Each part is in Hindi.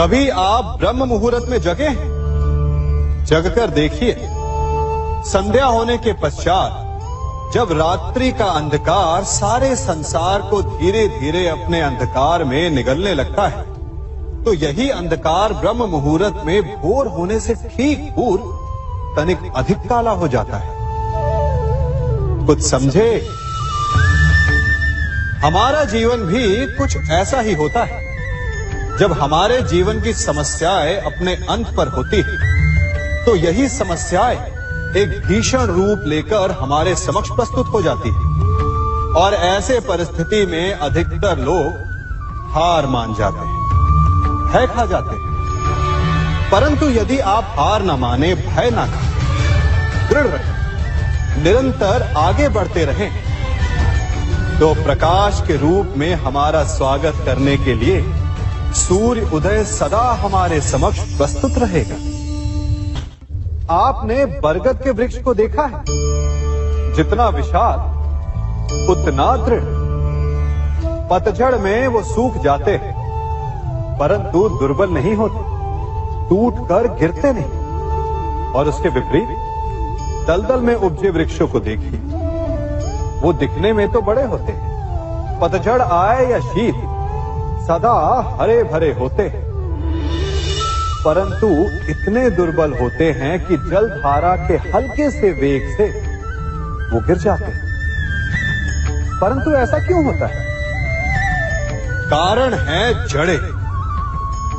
कभी आप ब्रह्म मुहूर्त में जगे? जगकर देखिए, संध्या होने के पश्चात जब रात्रि का अंधकार सारे संसार को धीरे धीरे अपने अंधकार में निगलने लगता है, तो यही अंधकार ब्रह्म मुहूर्त में भोर होने से ठीक पूर्व तनिक अधिक काला हो जाता है। कुछ समझे? हमारा जीवन भी कुछ ऐसा ही होता है। जब हमारे जीवन की समस्याएं अपने अंत पर होती है, तो यही समस्याएं एक भीषण रूप लेकर हमारे समक्ष प्रस्तुत हो जाती है और ऐसे परिस्थिति में अधिकतर लोग हार मान जाते हैं, भय खा जाते हैं। परंतु यदि आप हार न माने, भय न खाएं, दृढ़ रहें, निरंतर आगे बढ़ते रहें, तो प्रकाश के रूप में हमारा स्वागत करने के लिए सूर्य उदय सदा हमारे समक्ष प्रस्तुत रहेगा। आपने बरगद के वृक्ष को देखा है? जितना विशाल उतना दृढ़। पतझड़ में वो सूख जाते हैं, परंतु दुर्बल नहीं होते, टूटकर गिरते नहीं। और उसके विपरीत दलदल में उपजे वृक्षों को देखिए, वो दिखने में तो बड़े होते हैं, पतझड़ आए या शीत सदा हरे भरे होते हैं, परंतु इतने दुर्बल होते हैं कि जलधारा के हल्के से वेग से वो गिर जाते हैं। परंतु ऐसा क्यों होता है? कारण है जड़ें।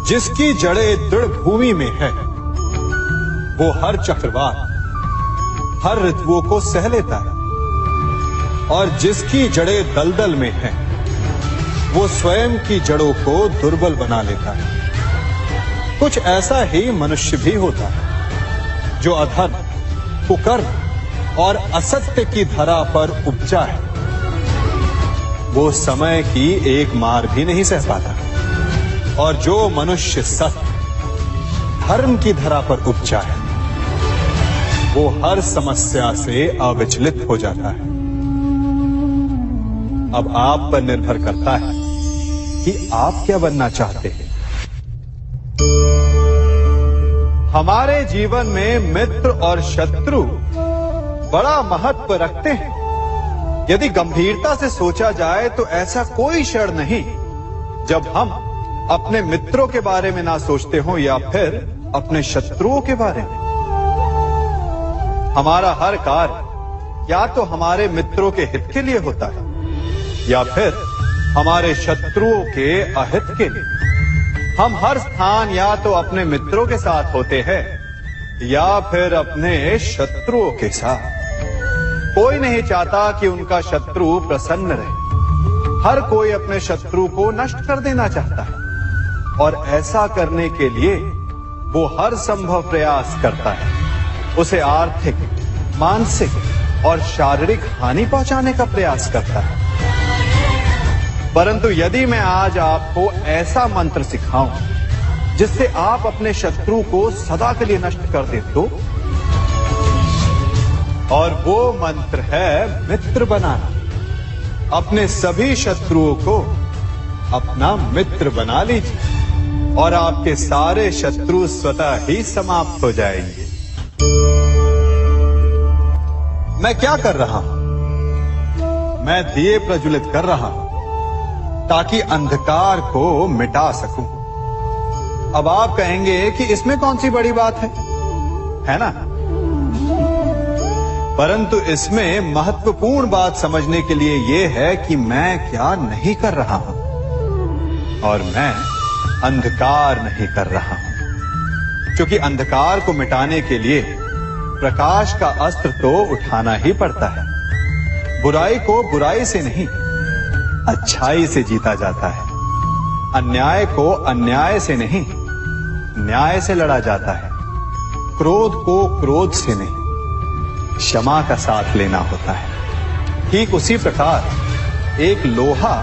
जिसकी जड़ें दृढ़ भूमि में है, वो हर चक्रवात, हर ऋतुओं को सह लेता है, और जिसकी जड़ें दलदल में है, वो स्वयं की जड़ों को दुर्बल बना लेता है। कुछ ऐसा ही मनुष्य भी होता है, जो अधर्म, कुकर्म और असत्य की धरा पर उपजा है। वो समय की एक मार भी नहीं सह पाता, और जो मनुष्य सत्य, धर्म की धरा पर उपजा है, वो हर समस्या से अविचलित हो जाता है। अब आप पर निर्भर करता है कि आप क्या बनना चाहते हैं। हमारे जीवन में मित्र और शत्रु बड़ा महत्व रखते हैं। यदि गंभीरता से सोचा जाए तो ऐसा कोई क्षण नहीं जब हम अपने मित्रों के बारे में ना सोचते हो या फिर अपने शत्रुओं के बारे में। हमारा हर कार्य या तो हमारे मित्रों के हित के लिए होता है या फिर हमारे शत्रुओं के अहित के लिए। हम हर स्थान या तो अपने मित्रों के साथ होते हैं या फिर अपने शत्रुओं के साथ। कोई नहीं चाहता कि उनका शत्रु प्रसन्न रहे। हर कोई अपने शत्रु को नष्ट कर देना चाहता है, और ऐसा करने के लिए वो हर संभव प्रयास करता है। उसे आर्थिक, मानसिक और शारीरिक हानि पहुंचाने का प्रयास करता है। परंतु यदि मैं आज आपको ऐसा मंत्र सिखाऊं जिससे आप अपने शत्रु को सदा के लिए नष्ट कर दे तो, और वो मंत्र है मित्र बनाना। अपने सभी शत्रुओं को अपना मित्र बना लीजिए और आपके सारे शत्रु स्वतः ही समाप्त हो जाएंगे। मैं क्या कर रहा हूं? मैं दिए प्रज्वलित कर रहा हूं ताकि अंधकार को मिटा सकूं। अब आप कहेंगे कि इसमें कौन सी बड़ी बात है ना? परंतु इसमें महत्वपूर्ण बात समझने के लिए यह है कि मैं क्या नहीं कर रहा हूं, और मैं अंधकार नहीं कर रहा हूं। क्योंकि अंधकार को मिटाने के लिए प्रकाश का अस्त्र तो उठाना ही पड़ता है। बुराई को बुराई से नहीं, अच्छाई से जीता जाता है। अन्याय को अन्याय से नहीं, न्याय से लड़ा जाता है। क्रोध को क्रोध से नहीं, क्षमा का साथ लेना होता है। ठीक उसी प्रकार एक लोहा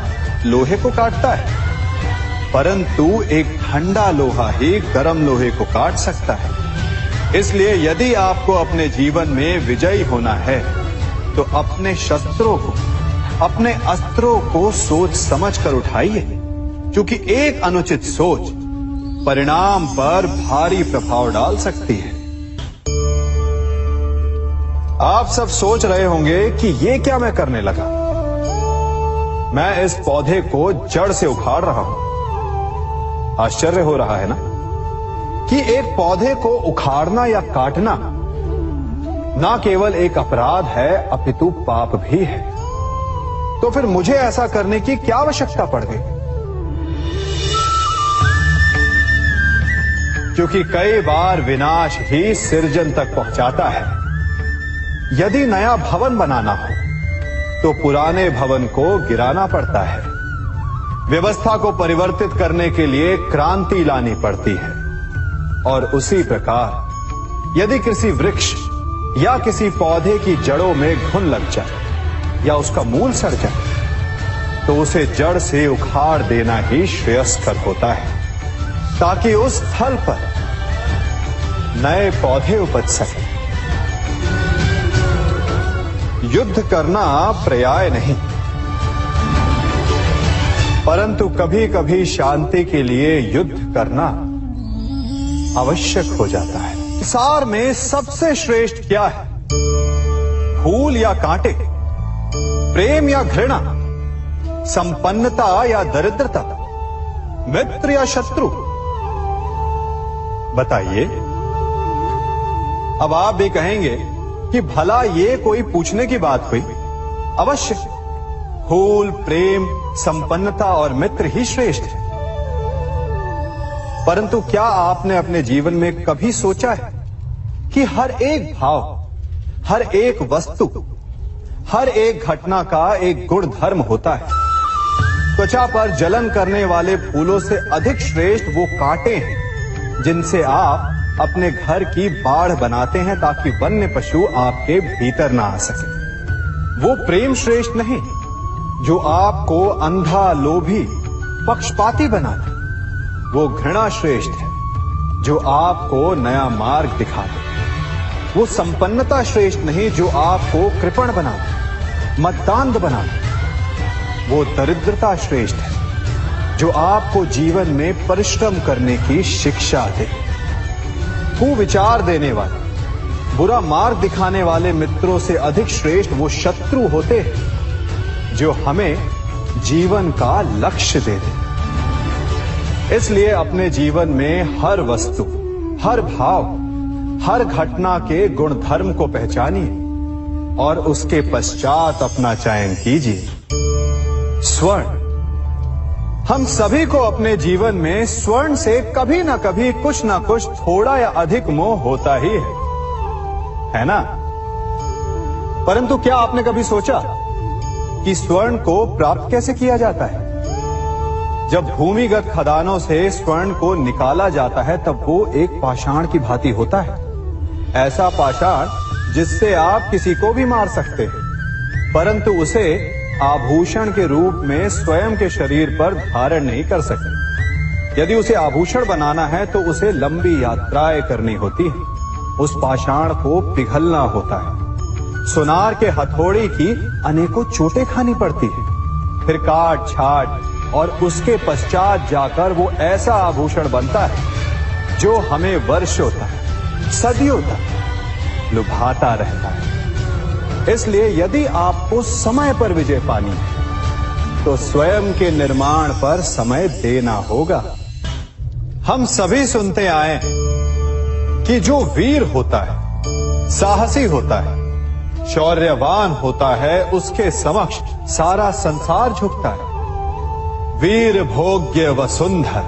लोहे को काटता है, परंतु एक ठंडा लोहा ही गर्म लोहे को काट सकता है। इसलिए यदि आपको अपने जीवन में विजयी होना है, तो अपने शस्त्रों को, अपने अस्त्रों को सोच समझ कर उठाइए, क्योंकि एक अनुचित सोच परिणाम पर भारी प्रभाव डाल सकती है। आप सब सोच रहे होंगे कि ये क्या मैं करने लगा। मैं इस पौधे को जड़ से उखाड़ रहा हूं। आश्चर्य हो रहा है ना कि एक पौधे को उखाड़ना या काटना ना केवल एक अपराध है अपितु पाप भी है। तो फिर मुझे ऐसा करने की क्या आवश्यकता पड़ गई? क्योंकि कई बार विनाश ही सृजन तक पहुंचाता है। यदि नया भवन बनाना हो तो पुराने भवन को गिराना पड़ता है। व्यवस्था को परिवर्तित करने के लिए क्रांति लानी पड़ती है। और उसी प्रकार यदि किसी वृक्ष या किसी पौधे की जड़ों में घुन लग जाए या उसका मूल सड़ जाए तो उसे जड़ से उखाड़ देना ही श्रेयस्कर होता है, ताकि उस स्थल पर नए पौधे उपज सके। युद्ध करना पर्याय नहीं, परंतु कभी कभी शांति के लिए युद्ध करना आवश्यक हो जाता है। संसार में सबसे श्रेष्ठ क्या है? फूल या कांटे, प्रेम या घृणा, संपन्नता या दरिद्रता, मित्र या शत्रु? बताइए। अब आप भी कहेंगे कि भला ये कोई पूछने की बात हुई? अवश्य, फूल, प्रेम, संपन्नता और मित्र ही श्रेष्ठ है। परंतु क्या आपने अपने जीवन में कभी सोचा है कि हर एक भाव, हर एक वस्तु, हर एक घटना का एक गुण धर्म होता है? त्वचा पर जलन करने वाले फूलों से अधिक श्रेष्ठ वो कांटे हैं जिनसे आप अपने घर की बाढ़ बनाते हैं ताकि वन्य पशु आपके भीतर ना आ सके। वो प्रेम श्रेष्ठ नहीं जो आपको अंधा, लोभी, पक्षपाती बनाता। वो घृणा श्रेष्ठ है जो आपको नया मार्ग दिखाता। वो संपन्नता श्रेष्ठ नहीं जो आपको कृपण बनाता, मद्दांध बनाता। वो दरिद्रता श्रेष्ठ है जो आपको जीवन में परिश्रम करने की शिक्षा दे। कुविचार देने वाले, बुरा मार्ग दिखाने वाले मित्रों से अधिक श्रेष्ठ वो शत्रु होते हैं जो हमें जीवन का लक्ष्य दे दे। इसलिए अपने जीवन में हर वस्तु, हर भाव, हर घटना के गुण धर्म को पहचानिए और उसके पश्चात अपना चयन कीजिए। स्वर्ण। हम सभी को अपने जीवन में स्वर्ण से कभी ना कभी कुछ ना कुछ थोड़ा या अधिक मोह होता ही है ना? परंतु क्या आपने कभी सोचा कि स्वर्ण को प्राप्त कैसे किया जाता है? जब भूमिगत खदानों से स्वर्ण को निकाला जाता है तब वो एक पाषाण की भांति होता है। ऐसा पाषाण जिससे आप किसी को भी मार सकते हैं, परंतु उसे आभूषण के रूप में स्वयं के शरीर पर धारण नहीं कर सकते। यदि उसे आभूषण बनाना है तो उसे लंबी यात्राएं करनी होती है। उस पाषाण को पिघलना होता है। सुनार के हथौड़ी की अनेकों चोटें खानी पड़ती है। फिर काट छाट और उसके पश्चात जाकर वो ऐसा आभूषण बनता है जो हमें वर्षों तक, सदियों तक लुभाता रहता है। इसलिए यदि आपको समय पर विजय पानी है तो स्वयं के निर्माण पर समय देना होगा। हम सभी सुनते आए कि जो वीर होता है, साहसी होता है, शौर्यवान होता है, उसके समक्ष सारा संसार झुकता है। वीर भोग्य वसुंधर।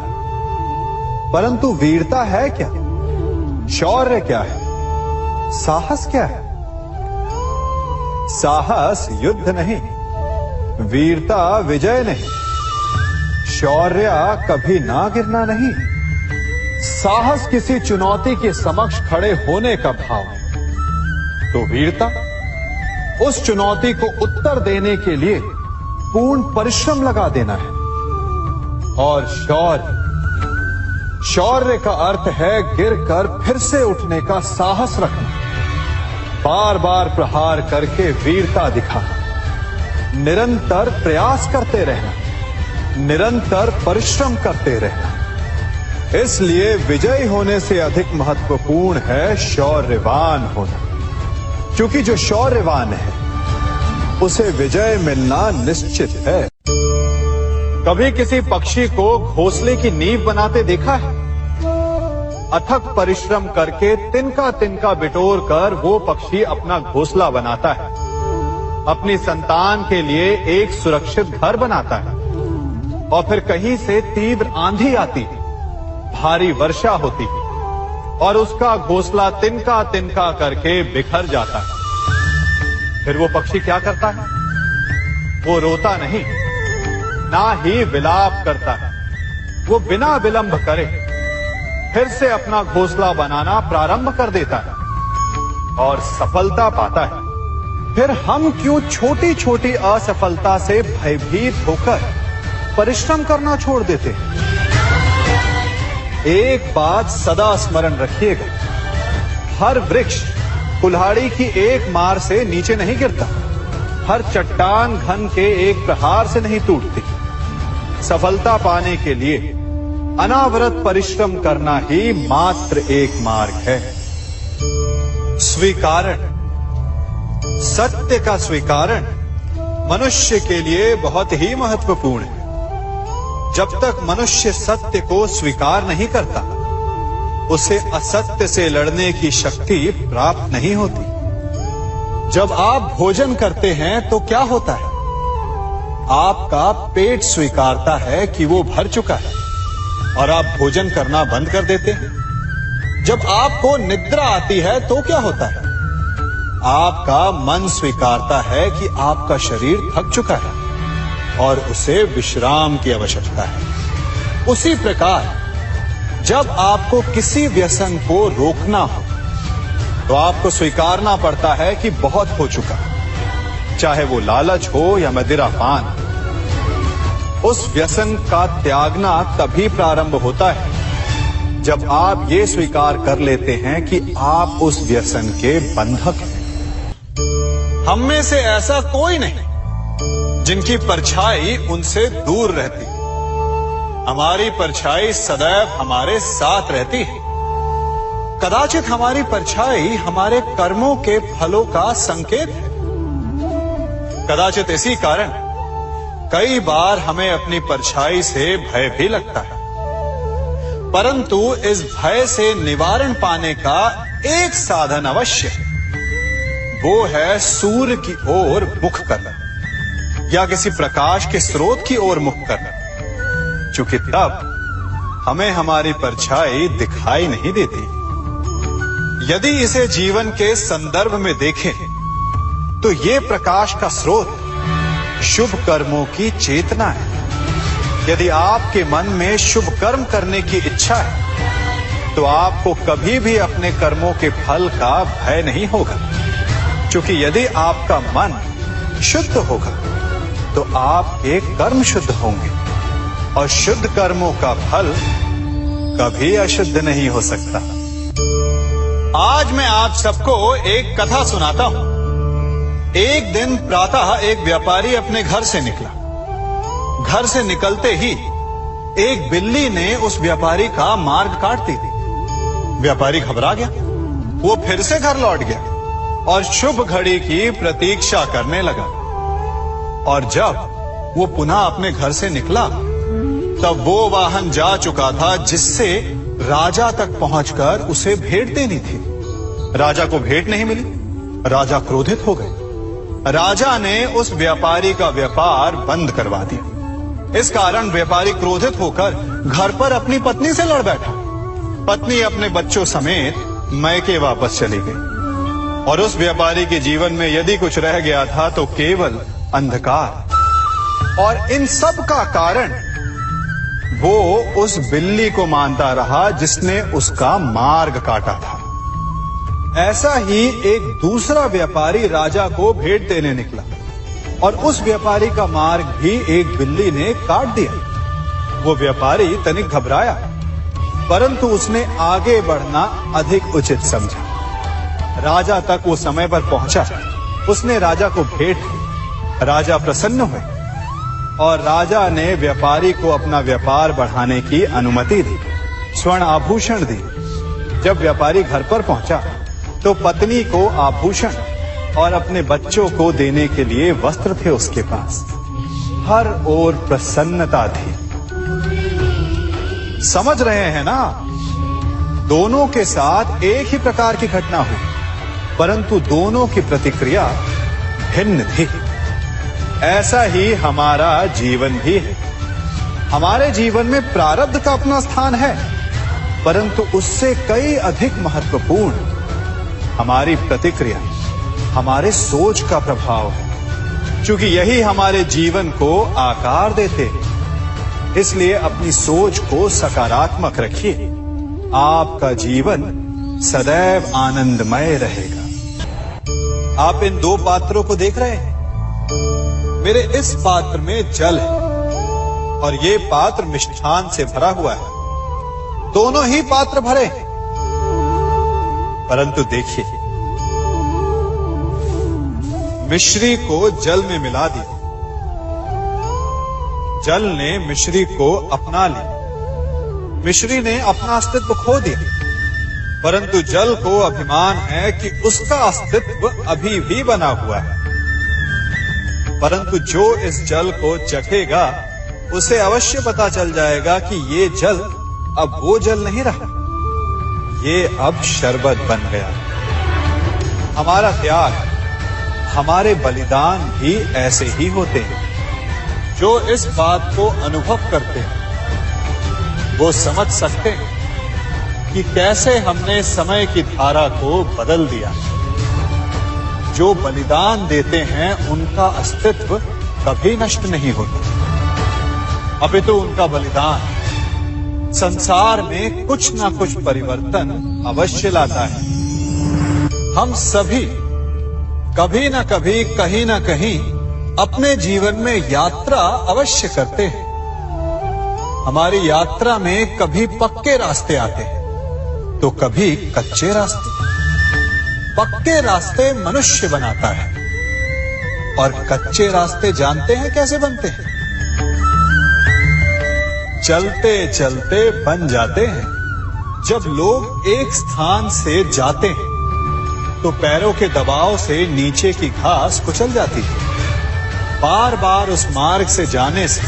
परंतु वीरता है क्या? शौर्य क्या है? साहस क्या है? साहस युद्ध नहीं, वीरता विजय नहीं, शौर्य कभी ना गिरना नहीं। साहस किसी चुनौती के समक्ष खड़े होने का भाव है, तो वीरता उस चुनौती को उत्तर देने के लिए पूर्ण परिश्रम लगा देना है। और शौर्य का अर्थ है गिरकर फिर से उठने का साहस रखना, बार बार प्रहार करके वीरता दिखाना, निरंतर प्रयास करते रहना, निरंतर परिश्रम करते रहना। इसलिए विजयी होने से अधिक महत्वपूर्ण है शौर्यवान होना, क्योंकि जो शौर्यवान है उसे विजय मिलना निश्चित है। कभी किसी पक्षी को घोंसले की नींव बनाते देखा है? अथक परिश्रम करके तिनका तिनका बिटोर कर वो पक्षी अपना घोंसला बनाता है, अपनी संतान के लिए एक सुरक्षित घर बनाता है। और फिर कहीं से तीव्र आंधी आती है, भारी वर्षा होती है और उसका घोंसला तिनका तिनका करके बिखर जाता है। फिर वो पक्षी क्या करता है? वो रोता नहीं, ना ही विलाप करता है। वो बिना विलंब करे फिर से अपना घोंसला बनाना प्रारंभ कर देता है और सफलता पाता है। फिर हम क्यों छोटी छोटी असफलता से भयभीत होकर परिश्रम करना छोड़ देते हैं? एक बात सदा स्मरण रखिएगा, हर वृक्ष कुल्हाड़ी की एक मार से नीचे नहीं गिरता, हर चट्टान घन के एक प्रहार से नहीं टूटती। सफलता पाने के लिए अनावरत परिश्रम करना ही मात्र एक मार्ग है। स्वीकारण, सत्य का स्वीकारण मनुष्य के लिए बहुत ही महत्वपूर्ण है। जब तक मनुष्य सत्य को स्वीकार नहीं करता, उसे असत्य से लड़ने की शक्ति प्राप्त नहीं होती। जब आप भोजन करते हैं तो क्या होता है? आपका पेट स्वीकारता है कि वो भर चुका है और आप भोजन करना बंद कर देते हैं। जब आपको निद्रा आती है तो क्या होता है? आपका मन स्वीकारता है कि आपका शरीर थक चुका है और उसे विश्राम की आवश्यकता है। उसी प्रकार जब आपको किसी व्यसन को रोकना हो तो आपको स्वीकारना पड़ता है कि बहुत हो चुका, चाहे वो लालच हो या मदिरापान। उस व्यसन का त्यागना तभी प्रारंभ होता है जब आप ये स्वीकार कर लेते हैं कि आप उस व्यसन के बंधक हैं। हम में से ऐसा कोई नहीं जिनकी परछाई उनसे दूर रहती। हमारी परछाई सदैव हमारे साथ रहती है। कदाचित हमारी परछाई हमारे कर्मों के फलों का संकेत है। कदाचित इसी कारण कई बार हमें अपनी परछाई से भय भी लगता है, परंतु इस भय से निवारण पाने का एक साधन अवश्य है। वो है सूर्य की ओर मुख करना या किसी प्रकाश के स्रोत की ओर मुख करना, क्योंकि तब हमें हमारी परछाई दिखाई नहीं देती। यदि इसे जीवन के संदर्भ में देखें तो ये प्रकाश का स्रोत शुभ कर्मों की चेतना है। यदि आपके मन में शुभ कर्म करने की इच्छा है तो आपको कभी भी अपने कर्मों के फल का भय नहीं होगा, क्योंकि यदि आपका मन शुद्ध होगा तो आपके कर्म शुद्ध होंगे और शुद्ध कर्मों का फल कभी अशुद्ध नहीं हो सकता। आज मैं आप सबको एक कथा सुनाता हूं। एक दिन प्रातः एक व्यापारी अपने घर से निकला। घर से निकलते ही एक बिल्ली ने उस व्यापारी का मार्ग काट दी। व्यापारी घबरा गया। वो फिर से घर लौट गया और शुभ घड़ी की प्रतीक्षा करने लगा। और जब वो पुनः अपने घर से निकला तब वो वाहन जा चुका था जिससे राजा तक पहुंचकर उसे भेंट देनी थी। राजा को भेंट नहीं मिली। राजा क्रोधित हो गए। राजा ने उस व्यापारी का व्यापार बंद करवा दिया। इस कारण व्यापारी क्रोधित होकर घर पर अपनी पत्नी से लड़ बैठा। पत्नी अपने बच्चों समेत मैके वापस चली गई और उस व्यापारी के जीवन में यदि कुछ रह गया था तो केवल अंधकार। और इन सब का कारण वो उस बिल्ली को मानता रहा जिसने उसका मार्ग काटा था। ऐसा ही एक दूसरा व्यापारी राजा को भेंट देने निकला और उस व्यापारी का मार्ग भी एक बिल्ली ने काट दिया। वो व्यापारी तनिक घबराया, परंतु उसने आगे बढ़ना अधिक उचित समझा। राजा तक वो समय पर पहुंचा। उसने राजा को भेंट दी। राजा प्रसन्न हुए और राजा ने व्यापारी को अपना व्यापार बढ़ाने की अनुमति दी। स्वर्ण आभूषण दी। जब व्यापारी घर पर पहुंचा तो पत्नी को आभूषण और अपने बच्चों को देने के लिए वस्त्र थे उसके पास। हर ओर प्रसन्नता थी। समझ रहे हैं ना, दोनों के साथ एक ही प्रकार की घटना हुई, परंतु दोनों की प्रतिक्रिया भिन्न थी। ऐसा ही हमारा जीवन भी है। हमारे जीवन में प्रारब्ध का अपना स्थान है, परंतु उससे कई अधिक महत्वपूर्ण हमारी प्रतिक्रिया, हमारे सोच का प्रभाव है। क्योंकि यही हमारे जीवन को आकार देते हैं। इसलिए अपनी सोच को सकारात्मक रखिए। आपका जीवन सदैव आनंदमय रहेगा। आप इन दो पात्रों को देख रहे हैं। मेरे इस पात्र में जल है और ये पात्र मिष्ठान से भरा हुआ है। दोनों ही पात्र भरे हैं, परंतु देखिए, मिश्री को जल में मिला दिया। जल ने मिश्री को अपना लिया। मिश्री ने अपना अस्तित्व खो दिया, परंतु जल को अभिमान है कि उसका अस्तित्व अभी भी बना हुआ है। परंतु जो इस जल को चखेगा उसे अवश्य पता चल जाएगा कि ये जल अब वो जल नहीं रहा, ये अब शरबत बन गया। हमारा त्याग, हमारे बलिदान भी ऐसे ही होते हैं। जो इस बात को अनुभव करते हैं वो समझ सकते हैं कि कैसे हमने समय की धारा को बदल दिया। जो बलिदान देते हैं उनका अस्तित्व कभी नष्ट नहीं होता, अपितु उनका बलिदान संसार में कुछ ना कुछ परिवर्तन अवश्य लाता है। हम सभी कभी ना कभी, कहीं ना कहीं अपने जीवन में यात्रा अवश्य करते हैं। हमारी यात्रा में कभी पक्के रास्ते आते हैं तो कभी कच्चे रास्ते। पक्के रास्ते मनुष्य बनाता है और कच्चे रास्ते जानते हैं कैसे बनते हैं? चलते चलते बन जाते हैं। जब लोग एक स्थान से जाते हैं तो पैरों के दबाव से नीचे की घास कुचल जाती है। बार बार उस मार्ग से जाने से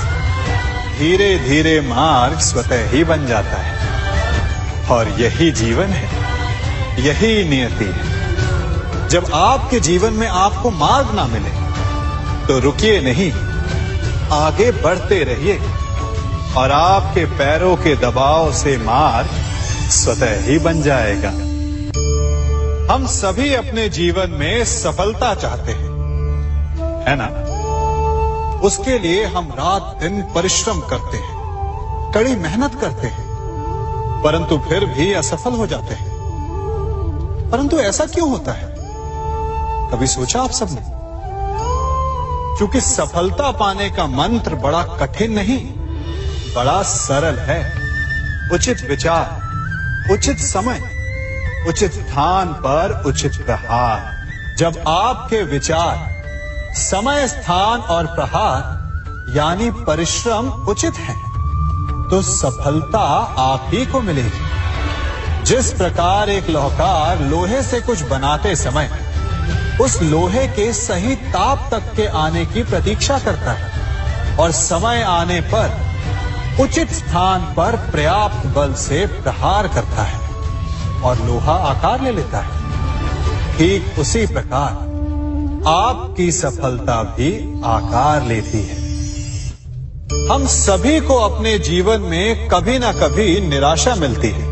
धीरे धीरे मार्ग स्वतः ही बन जाता है। और यही जीवन है, यही नियति है। जब आपके जीवन में आपको मार्ग ना मिले तो रुकिए नहीं, आगे बढ़ते रहिए और आपके पैरों के दबाव से मार्ग स्वतः ही बन जाएगा। हम सभी अपने जीवन में सफलता चाहते हैं, है ना? उसके लिए हम रात दिन परिश्रम करते हैं, कड़ी मेहनत करते हैं, परंतु फिर भी असफल हो जाते हैं। परंतु ऐसा क्यों होता है? कभी सोचा आप सबने? क्योंकि सफलता पाने का मंत्र बड़ा कठिन नहीं, बड़ा सरल है। उचित विचार, उचित समय, उचित स्थान पर उचित प्रहार। जब आपके विचार, समय, स्थान और प्रहार यानी परिश्रम उचित है तो सफलता आप ही को मिलेगी। जिस प्रकार एक लोहार लोहे से कुछ बनाते समय उस लोहे के सही ताप तक के आने की प्रतीक्षा करता है और समय आने पर उचित स्थान पर पर्याप्त बल से प्रहार करता है और लोहा आकार ले लेता है, ठीक उसी प्रकार आपकी सफलता भी आकार लेती है। हम सभी को अपने जीवन में कभी ना कभी निराशा मिलती है,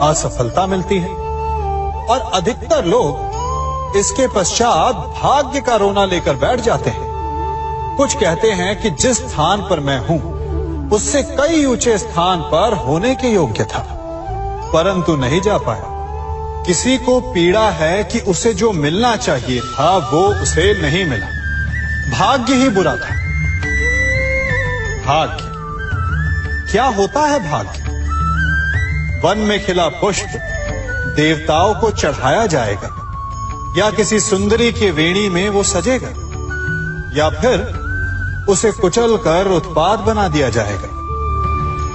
असफलता मिलती है और अधिकतर लोग इसके पश्चात भाग्य का रोना लेकर बैठ जाते हैं। कुछ कहते हैं कि जिस स्थान पर मैं हूं उससे कई ऊंचे स्थान पर होने के योग्य था, परंतु नहीं जा पाया। किसी को पीड़ा है कि उसे जो मिलना चाहिए था वो उसे नहीं मिला। भाग्य ही बुरा था। भाग्य क्या होता है? भाग्य वन में खिला पुष्प देवताओं को चढ़ाया जाएगा, या किसी सुंदरी की वेणी में वो सजेगा, या फिर उसे कुचल कर उत्पाद बना दिया जाएगा।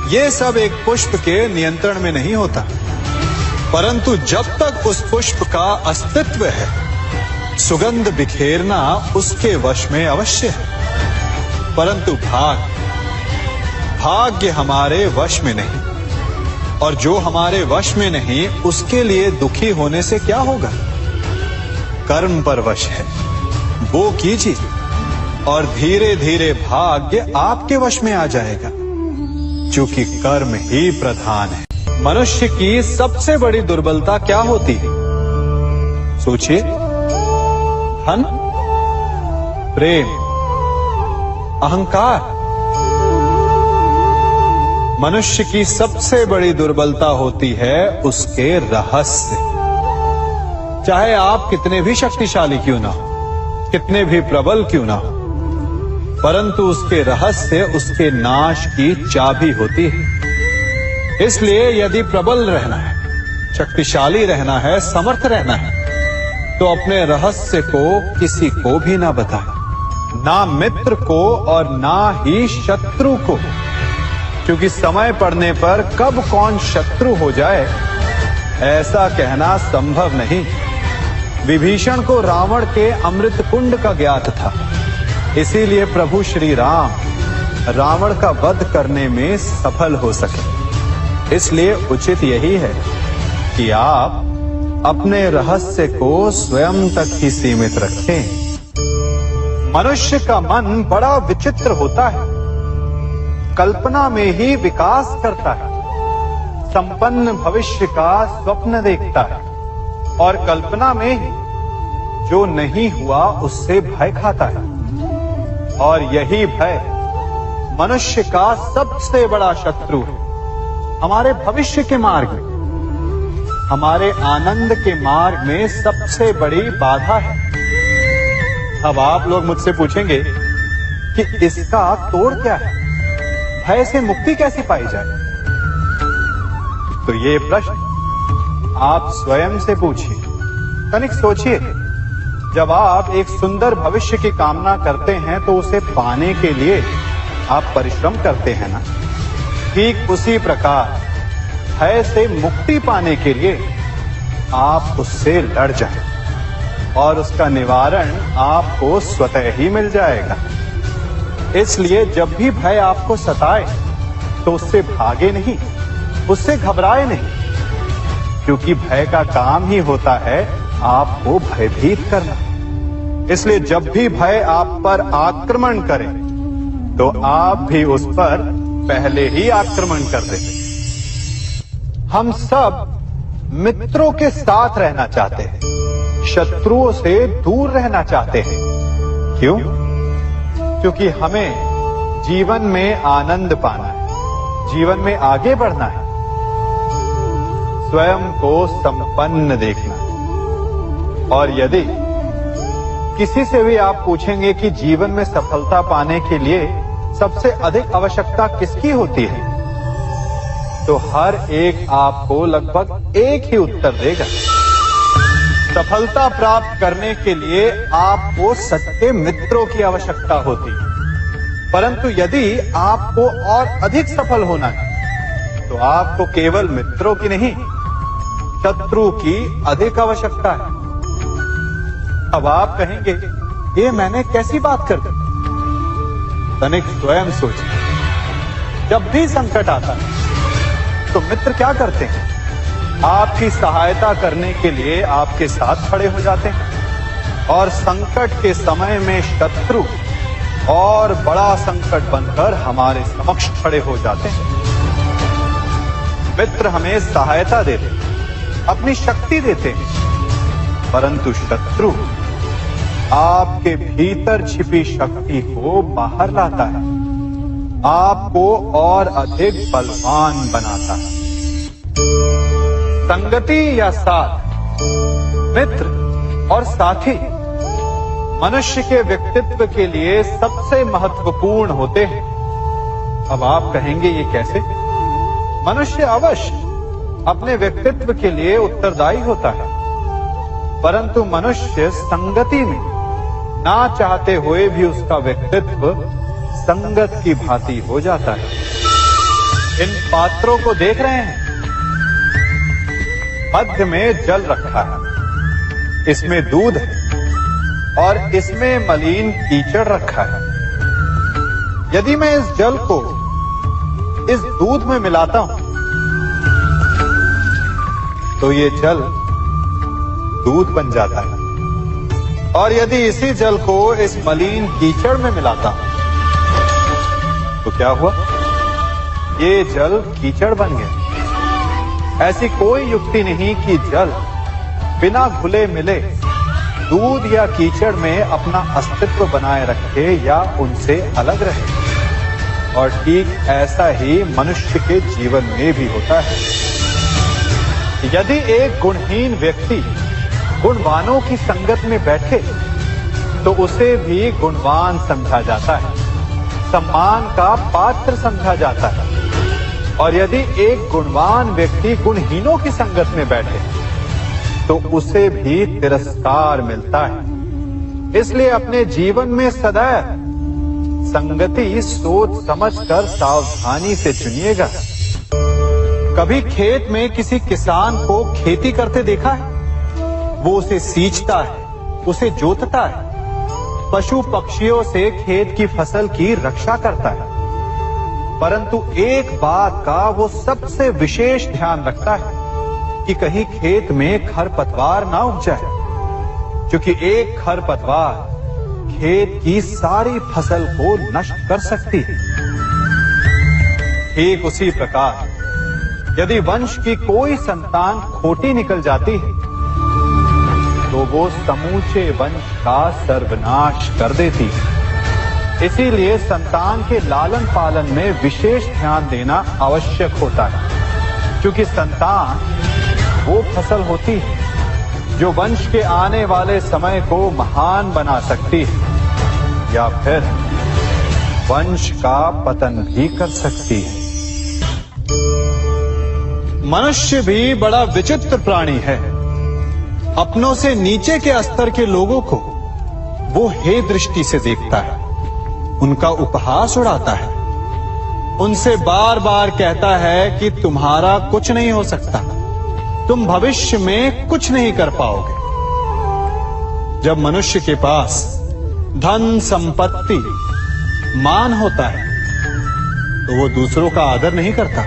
ये सब एक पुष्प के नियंत्रण में नहीं होता, परंतु जब तक उस पुष्प का अस्तित्व है, सुगंध बिखेरना उसके वश में अवश्य है। परंतु भाग्य हमारे वश में नहीं, और जो हमारे वश में नहीं उसके लिए दुखी होने से क्या होगा। कर्म पर वश है, वो कीजिए और धीरे धीरे भाग्य आपके वश में आ जाएगा, क्योंकि कर्म ही प्रधान है। मनुष्य की सबसे बड़ी दुर्बलता क्या होती है? सोचिए। धन, प्रेम, अहंकार। मनुष्य की सबसे बड़ी दुर्बलता होती है उसके रहस्य। चाहे आप कितने भी शक्तिशाली क्यों ना हो, कितने भी प्रबल क्यों ना हो, परंतु उसके रहस्य उसके नाश की चाबी होती है। इसलिए यदि प्रबल रहना है, शक्तिशाली रहना है, समर्थ रहना है, तो अपने रहस्य को किसी को भी ना बताए, ना मित्र को और ना ही शत्रु को, क्योंकि समय पड़ने पर कब कौन शत्रु हो जाए ऐसा कहना संभव नहीं। विभीषण को रावण के अमृत कुंड का ज्ञात था, इसीलिए प्रभु श्री राम रावण का वध करने में सफल हो सके। इसलिए उचित यही है कि आप अपने रहस्य को स्वयं तक ही सीमित रखें। मनुष्य का मन बड़ा विचित्र होता है, कल्पना में ही विकास करता है, संपन्न भविष्य का स्वप्न देखता है और कल्पना में ही जो नहीं हुआ उससे भय खाता है। और यही भय मनुष्य का सबसे बड़ा शत्रु है। हमारे भविष्य के मार्ग में, हमारे आनंद के मार्ग में सबसे बड़ी बाधा है। अब आप लोग मुझसे पूछेंगे कि इसका तोड़ क्या है, भय से मुक्ति कैसे पाई जाए? तो ये प्रश्न आप स्वयं से पूछिए। तनिक सोचिए, जब आप एक सुंदर भविष्य की कामना करते हैं तो उसे पाने के लिए आप परिश्रम करते हैं ना। ठीक उसी प्रकार भय से मुक्ति पाने के लिए आप उससे लड़ जाएं और उसका निवारण आपको स्वतः ही मिल जाएगा। इसलिए जब भी भय आपको सताए तो उससे भागे नहीं, उससे घबराए नहीं, क्योंकि भय का काम ही होता है आपको भयभीत करना। इसलिए जब भी भय आप पर आक्रमण करे तो आप भी उस पर पहले ही आक्रमण कर दें। हम सब मित्रों के साथ रहना चाहते हैं, शत्रुओं से दूर रहना चाहते हैं। क्यों? क्योंकि हमें जीवन में आनंद पाना है, जीवन में आगे बढ़ना है, स्वयं को संपन्न देखना है। और यदि किसी से भी आप पूछेंगे कि जीवन में सफलता पाने के लिए सबसे अधिक आवश्यकता किसकी होती है, तो हर एक आपको लगभग एक ही उत्तर देगा। सफलता प्राप्त करने के लिए आपको सच्चे मित्रों की आवश्यकता होती है। परंतु यदि आपको और अधिक सफल होना है तो आपको केवल मित्रों की नहीं, शत्रु की अधिक आवश्यकता है। अब आप कहेंगे, ये मैंने कैसी बात कर दी? तनिक स्वयं सोचिए। जब भी संकट आता है तो मित्र क्या करते हैं? आपकी सहायता करने के लिए आपके साथ खड़े हो जाते हैं, और संकट के समय में शत्रु और बड़ा संकट बनकर हमारे समक्ष खड़े हो जाते हैं। मित्र हमें सहायता देते हैं, अपनी शक्ति देते हैं, परंतु शत्रु आपके भीतर छिपी शक्ति को बाहर लाता है, आपको और अधिक बलवान बनाता है। संगति या साथ, मित्र और साथी मनुष्य के व्यक्तित्व के लिए सबसे महत्वपूर्ण होते हैं। अब आप कहेंगे, ये कैसे? मनुष्य अवश्य अपने व्यक्तित्व के लिए उत्तरदायी होता है, परंतु मनुष्य संगति में ना चाहते हुए भी उसका व्यक्तित्व संगत की भांति हो जाता है। इन पात्रों को देख रहे हैं? मध्य में जल रखा है, इसमें दूध है और इसमें मलिन कीचड़ रखा है। यदि मैं इस जल को इस दूध में मिलाता हूं तो ये जल दूध बन जाता है, और यदि इसी जल को इस मलिन कीचड़ में मिलाता हूं तो क्या हुआ? ये जल कीचड़ बन गया। ऐसी कोई युक्ति नहीं कि जल बिना घुले मिले दूध या कीचड़ में अपना अस्तित्व बनाए रखे या उनसे अलग रहे। और ठीक ऐसा ही मनुष्य के जीवन में भी होता है। यदि एक गुणहीन व्यक्ति गुणवानों की संगत में बैठे तो उसे भी गुणवान समझा जाता है, सम्मान का पात्र समझा जाता है। और यदि एक गुणवान व्यक्ति गुणहीनों की संगत में बैठे तो उसे भी तिरस्कार मिलता है। इसलिए अपने जीवन में सदैव संगति सोच समझकर सावधानी से चुनिएगा। कभी खेत में किसी किसान को खेती करते देखा है? वो उसे सींचता है, उसे जोतता है, पशु पक्षियों से खेत की फसल की रक्षा करता है, परंतु एक बात का वो सबसे विशेष ध्यान रखता है कि कहीं खेत में खरपतवार ना उग जाए, क्योंकि एक खरपतवार खेत की सारी फसल को नष्ट कर सकती है। ठीक उसी प्रकार यदि वंश की कोई संतान खोटी निकल जाती है तो वो समूचे वंश का सर्वनाश कर देती है। इसीलिए संतान के लालन पालन में विशेष ध्यान देना आवश्यक होता है, क्योंकि संतान वो फसल होती है जो वंश के आने वाले समय को महान बना सकती है या फिर वंश का पतन भी कर सकती है। मनुष्य भी बड़ा विचित्र प्राणी है। अपनों से नीचे के स्तर के लोगों को वो हे दृष्टि से देखता है, उनका उपहास उड़ाता है, उनसे बार बार कहता है कि तुम्हारा कुछ नहीं हो सकता, तुम भविष्य में कुछ नहीं कर पाओगे। जब मनुष्य के पास धन संपत्ति मान होता है तो वो दूसरों का आदर नहीं करता,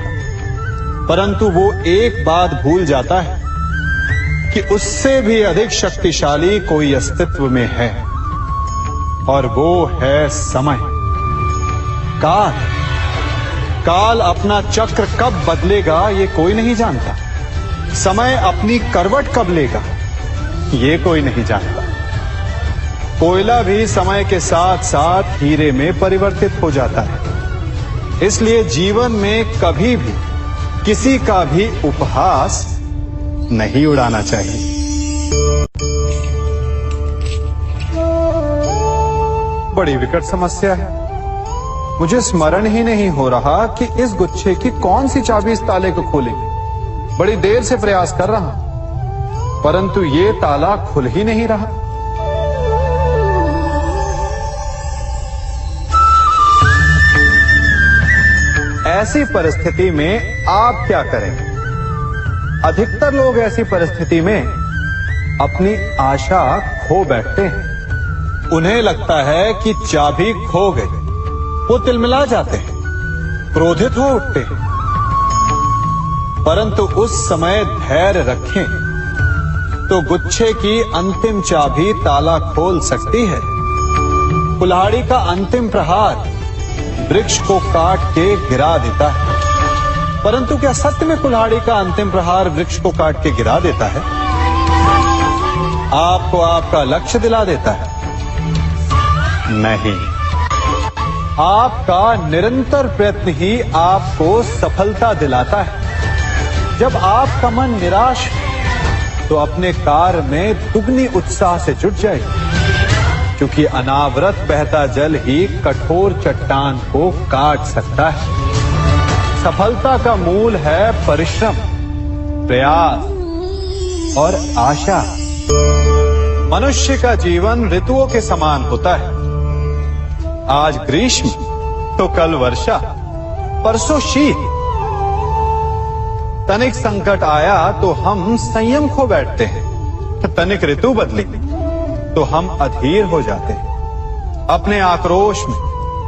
परंतु वो एक बात भूल जाता है कि उससे भी अधिक शक्तिशाली कोई अस्तित्व में है, और वो है समय। काल अपना चक्र कब बदलेगा ये कोई नहीं जानता। समय अपनी करवट कब लेगा ये कोई नहीं जानता। कोयला भी समय के साथ साथ हीरे में परिवर्तित हो जाता है। इसलिए जीवन में कभी भी किसी का भी उपहास नहीं उड़ाना चाहिए। बड़ी विकट समस्या है। मुझे स्मरण ही नहीं हो रहा कि इस गुच्छे की कौन सी चाबी इस ताले को खोलेगी। बड़ी देर से प्रयास कर रहा हूं, परंतु ये ताला खुल ही नहीं रहा। ऐसी परिस्थिति में आप क्या करेंगे? अधिकतर लोग ऐसी परिस्थिति में अपनी आशा खो बैठते हैं। उन्हें लगता है कि चाबी खो गई। वो तिलमिला जाते हैं, क्रोधित हो उठते हैं, परंतु उस समय धैर्य रखें तो गुच्छे की अंतिम चाबी ताला खोल सकती है। कुल्हाड़ी का अंतिम प्रहार वृक्ष को काट के गिरा देता है, परंतु क्या सत्य में कुल्हाड़ी का अंतिम प्रहार वृक्ष को काट के गिरा देता है? आपको आपका लक्ष्य दिला देता है? नहीं, आपका निरंतर प्रयत्न ही आपको सफलता दिलाता है। जब आपका मन निराश है तो अपने कार्य में दुगनी उत्साह से जुट जाए, क्योंकि अनावरत बहता जल ही कठोर चट्टान को काट सकता है। सफलता का मूल है परिश्रम, प्रयास और आशा। मनुष्य का जीवन ऋतुओं के समान होता है। आज ग्रीष्म तो कल वर्षा, परसों शीत तनिक संकट आया तो हम संयम खो बैठते हैं, तनिक ऋतु बदली तो हम अधीर हो जाते हैं। अपने आक्रोश में,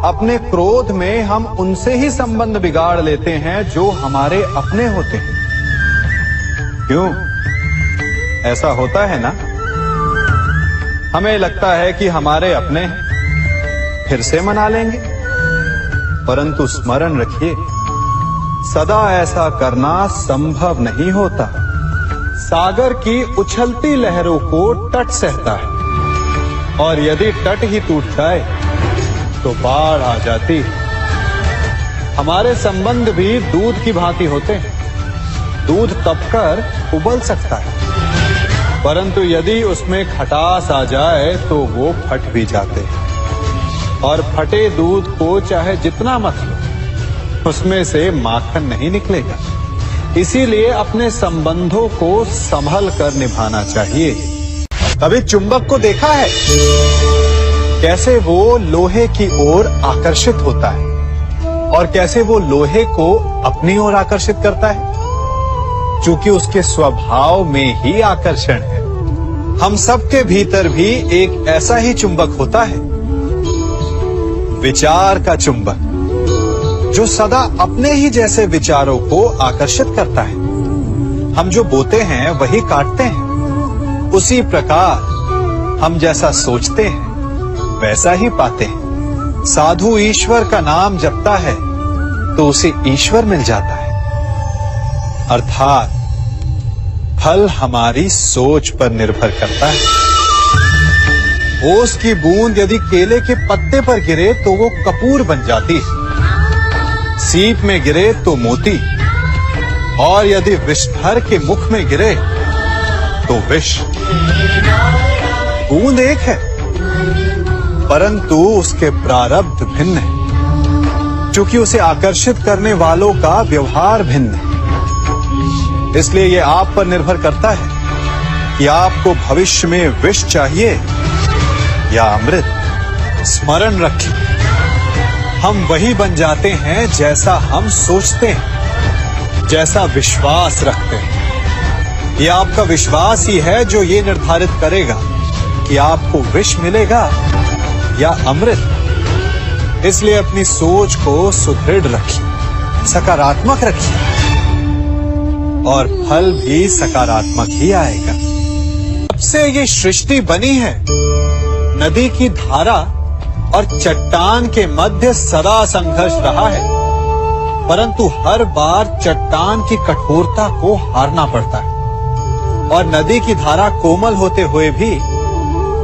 अपने क्रोध में हम उनसे ही संबंध बिगाड़ लेते हैं जो हमारे अपने होते हैं। क्यों ऐसा होता है ना? हमें लगता है कि हमारे अपने फिर से मना लेंगे, परंतु स्मरण रखिए, सदा ऐसा करना संभव नहीं होता। सागर की उछलती लहरों को तट सहता है, और यदि तट ही टूट जाए तो बाढ़ आ जाती है। हमारे संबंध भी दूध की भांति होते हैं। दूध तपकर उबल सकता है, परंतु यदि उसमें खटास आ जाए तो वो फट भी जाते हैं। और फटे दूध को चाहे जितना मत लो, उसमें से माखन नहीं निकलेगा। इसीलिए अपने संबंधों को संभल कर निभाना चाहिए। कभी चुंबक को देखा है कैसे वो लोहे की ओर आकर्षित होता है, और कैसे वो लोहे को अपनी ओर आकर्षित करता है? क्योंकि उसके स्वभाव में ही आकर्षण है। हम सबके भीतर भी एक ऐसा ही चुंबक होता है, विचार का चुंबक, जो सदा अपने ही जैसे विचारों को आकर्षित करता है। हम जो बोते हैं वही काटते हैं। उसी प्रकार हम जैसा सोचते हैं वैसा ही पाते हैं। साधु ईश्वर का नाम जपता है तो उसे ईश्वर मिल जाता है। अर्थात फल हमारी सोच पर निर्भर करता है। ओस की बूंद यदि केले के पत्ते पर गिरे तो वो कपूर बन जाती है, सीप में गिरे तो मोती, और यदि विषधर के मुख में गिरे तो विष। बूंद एक है, परंतु उसके प्रारब्ध भिन्न है, क्योंकि उसे आकर्षित करने वालों का व्यवहार भिन्न है। इसलिए यह आप पर निर्भर करता है कि आपको भविष्य में विष चाहिए या अमृत। स्मरण रखिए, हम वही बन जाते हैं जैसा हम सोचते हैं, जैसा विश्वास रखते हैं। यह आपका विश्वास ही है जो ये निर्धारित करेगा कि आपको विष मिलेगा या अमृत। इसलिए अपनी सोच को सुदृढ़ रखिए, सकारात्मक रखिए, और फल भी सकारात्मक ही आएगा। जब से ये सृष्टि बनी है, नदी की धारा और चट्टान के मध्य सदा संघर्ष रहा है, परंतु हर बार चट्टान की कठोरता को हारना पड़ता है, और नदी की धारा कोमल होते हुए भी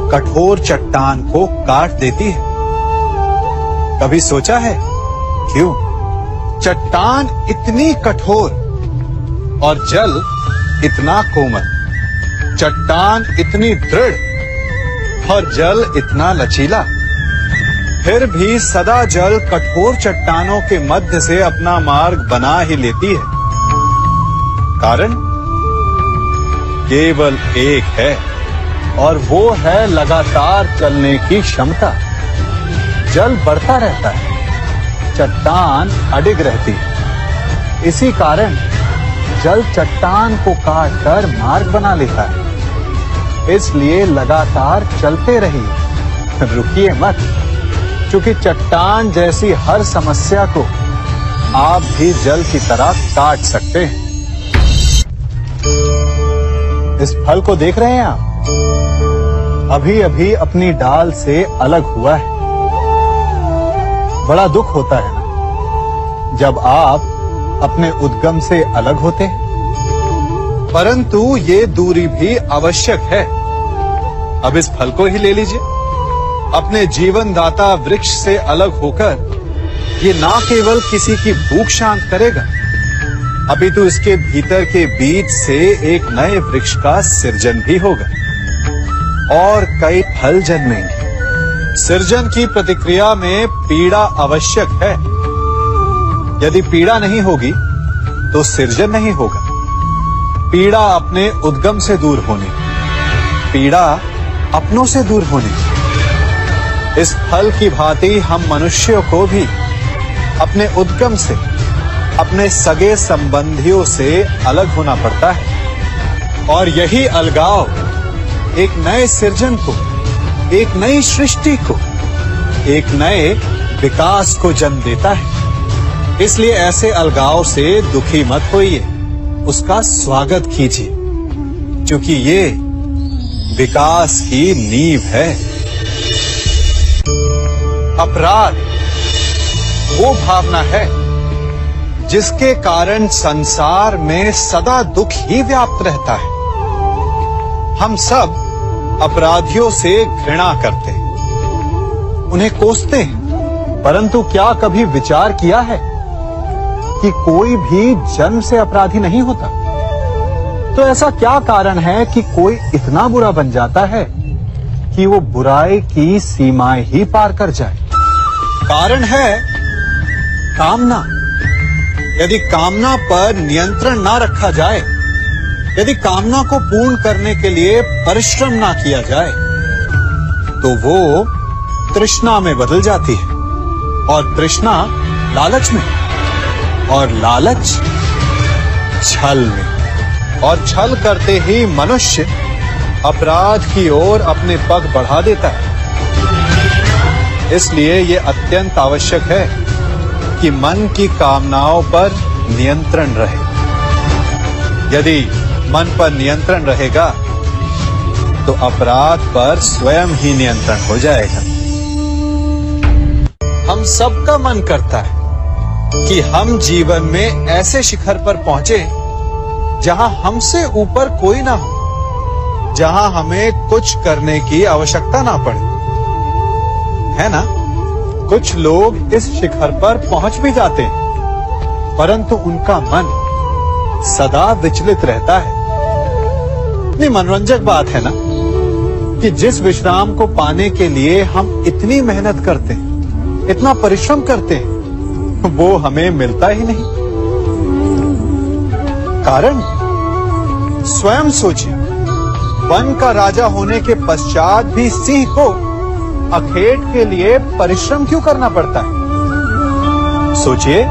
कठोर चट्टान को काट देती है। कभी सोचा है क्यों चट्टान इतनी कठोर और जल इतना कोमल? चट्टान इतनी दृढ़ और जल इतना लचीला, फिर भी सदा जल कठोर चट्टानों के मध्य से अपना मार्ग बना ही लेती है। कारण केवल एक है, और वो है लगातार चलने की क्षमता। जल बढ़ता रहता है, चट्टान अडिग रहती है। इसी कारण जल चट्टान को काटकर मार्ग बना लेता है। इसलिए लगातार चलते रहिए, रुकिए मत, क्योंकि चट्टान जैसी हर समस्या को आप भी जल की तरह काट सकते हैं। इस फल को देख रहे हैं आप? अभी अभी अपनी डाल से अलग हुआ है। बड़ा दुख होता है ना जब आप अपने उद्गम से अलग होते हैं, परंतु ये दूरी भी आवश्यक है। अब इस फल को ही ले लीजिए। अपने जीवनदाता वृक्ष से अलग होकर ये ना केवल किसी की भूख शांत करेगा, अपितु इसके भीतर के बीज से एक नए वृक्ष का सृजन भी होगा और कई फल जन्मेंगे। सृजन की प्रतिक्रिया में पीड़ा आवश्यक है। यदि पीड़ा नहीं होगी तो सृजन नहीं होगा। पीड़ा अपने उद्गम से दूर होने, पीड़ा अपनों से दूर होने। इस फल की भांति हम मनुष्यों को भी अपने उद्गम से, अपने सगे संबंधियों से अलग होना पड़ता है और यही अलगाव एक नए सृजन को, एक नई सृष्टि को, एक नए विकास को जन्म देता है। इसलिए ऐसे अलगाव से दुखी मत होइए, उसका स्वागत कीजिए, क्योंकि ये विकास की नींव है। अपराध वो भावना है जिसके कारण संसार में सदा दुख ही व्याप्त रहता है। हम सब अपराधियों से घृणा करते हैं, उन्हें कोसते हैं, परंतु क्या कभी विचार किया है कि कोई भी जन्म से अपराधी नहीं होता? तो ऐसा क्या कारण है कि कोई इतना बुरा बन जाता है कि वो बुराई की सीमाएं ही पार कर जाए? कारण है कामना। यदि कामना पर नियंत्रण ना रखा जाए, यदि कामना को पूर्ण करने के लिए परिश्रम ना किया जाए, तो वो तृष्णा में बदल जाती है और तृष्णा लालच में, और लालच छल में, और छल करते ही मनुष्य अपराध की ओर अपने पग बढ़ा देता है। इसलिए ये अत्यंत आवश्यक है कि मन की कामनाओं पर नियंत्रण रहे। यदि मन पर नियंत्रण रहेगा तो अपराध पर स्वयं ही नियंत्रण हो जाएगा। हम सबका मन करता है कि हम जीवन में ऐसे शिखर पर पहुंचे जहां हमसे ऊपर कोई ना हो, जहां हमें कुछ करने की आवश्यकता ना पड़े, है ना? कुछ लोग इस शिखर पर पहुंच भी जाते हैं, परंतु उनका मन सदा विचलित रहता है। इतनी मनोरंजक बात है ना कि जिस विश्राम को पाने के लिए हम इतनी मेहनत करते हैं, इतना परिश्रम करते हैं, वो हमें मिलता ही नहीं। कारण स्वयं सोचिए, वन का राजा होने के पश्चात भी सिंह को अखेट के लिए परिश्रम क्यों करना पड़ता है? सोचिए।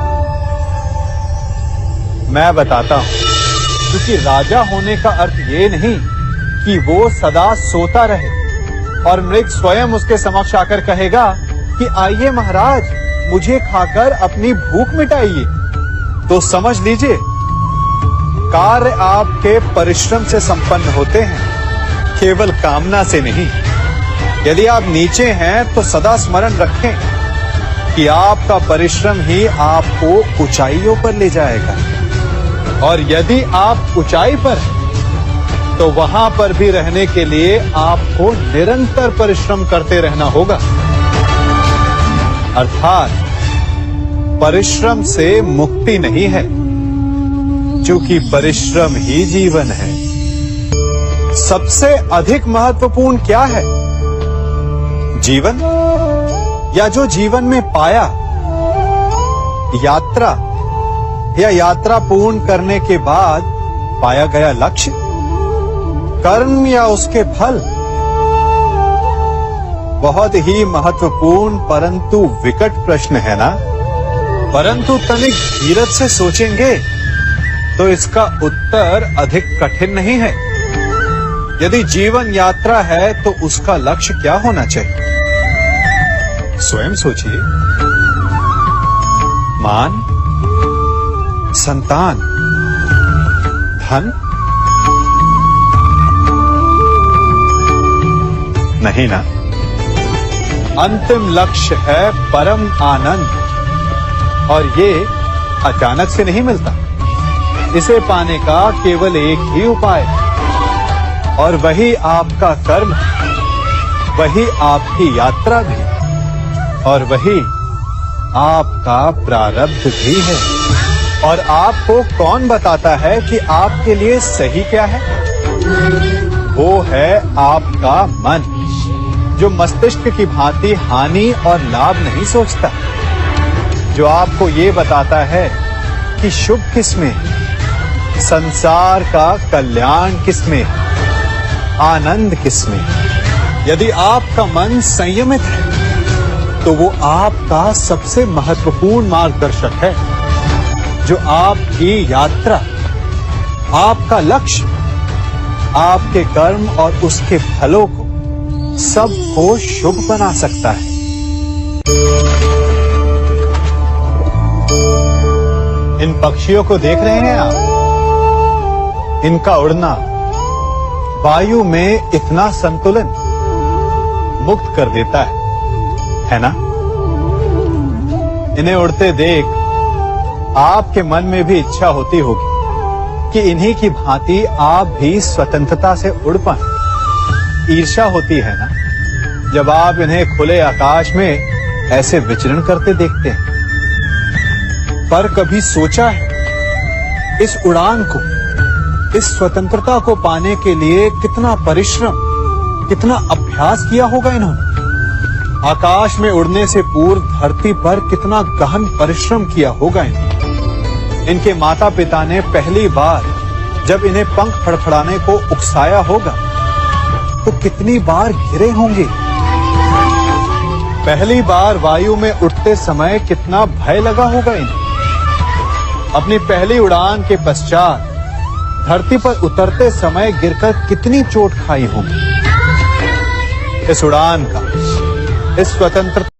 मैं बताता हूं, क्योंकि राजा होने का अर्थ ये नहीं कि वो सदा सोता रहे और मृग स्वयं उसके समक्ष आकर कहेगा कि आइए महाराज, मुझे खाकर अपनी भूख मिटाइए। तो समझ लीजिए, कार्य आपके परिश्रम से संपन्न होते हैं, केवल कामना से नहीं। यदि आप नीचे हैं तो सदा स्मरण रखें कि आपका परिश्रम ही आपको ऊंचाइयों पर ले जाएगा, और यदि आप ऊंचाई पर हैं तो वहां पर भी रहने के लिए आपको निरंतर परिश्रम करते रहना होगा। अर्थात परिश्रम से मुक्ति नहीं है, क्योंकि परिश्रम ही जीवन है। सबसे अधिक महत्वपूर्ण क्या है? जीवन, या जो जीवन में पाया, यात्रा, या यात्रा पूर्ण करने के बाद पाया गया लक्ष्य, कर्म या उसके फल? बहुत ही महत्वपूर्ण परंतु विकट प्रश्न है ना? परंतु तनिक धीरज से सोचेंगे तो इसका उत्तर अधिक कठिन नहीं है। यदि जीवन यात्रा है तो उसका लक्ष्य क्या होना चाहिए? स्वयं सोचिए। मान, संतान, धन? नहीं ना। अंतिम लक्ष्य है परम आनंद, और ये अचानक से नहीं मिलता। इसे पाने का केवल एक ही उपाय है, और वही आपका कर्म है, वही आपकी यात्रा भी, और वही आपका प्रारब्ध भी है। और आपको कौन बताता है कि आपके लिए सही क्या है? वो है आपका मन, जो मस्तिष्क की भांति हानि और लाभ नहीं सोचता, जो आपको ये बताता है कि शुभ किसमें, संसार का कल्याण किसमें, आनंद किसमें। यदि आपका मन संयमित है तो वो आपका सबसे महत्वपूर्ण मार्गदर्शक है। जो आपकी यात्रा, आपका लक्ष्य, आपके कर्म और उसके फलों को सबको शुभ बना सकता है। इन पक्षियों को देख रहे हैं आप? इनका उड़ना वायु में इतना संतुलन मुक्त कर देता है ना? इन्हें उड़ते देख आपके मन में भी इच्छा होती होगी कि इन्हीं की भांति आप भी स्वतंत्रता से उड़ पाएं। ईर्ष्या होती है ना जब आप इन्हें खुले आकाश में ऐसे विचरण करते देखते हैं। पर कभी सोचा है इस उड़ान को, इस स्वतंत्रता को पाने के लिए कितना परिश्रम, कितना अभ्यास किया होगा इन्होंने? आकाश में उड़ने से पूर्व धरती पर कितना गहन परिश्रम किया होगा इन्होंने। इनके माता पिता ने पहली बार जब इन्हें पंख फड़फड़ाने को उकसाया होगा तो कितनी बार गिरे होंगे। पहली बार वायु में उड़ते समय कितना भय लगा होगा इन्हें। अपनी पहली उड़ान के पश्चात धरती पर उतरते समय गिरकर कितनी चोट खाई होगी। इस उड़ान का, इस स्वतंत्रता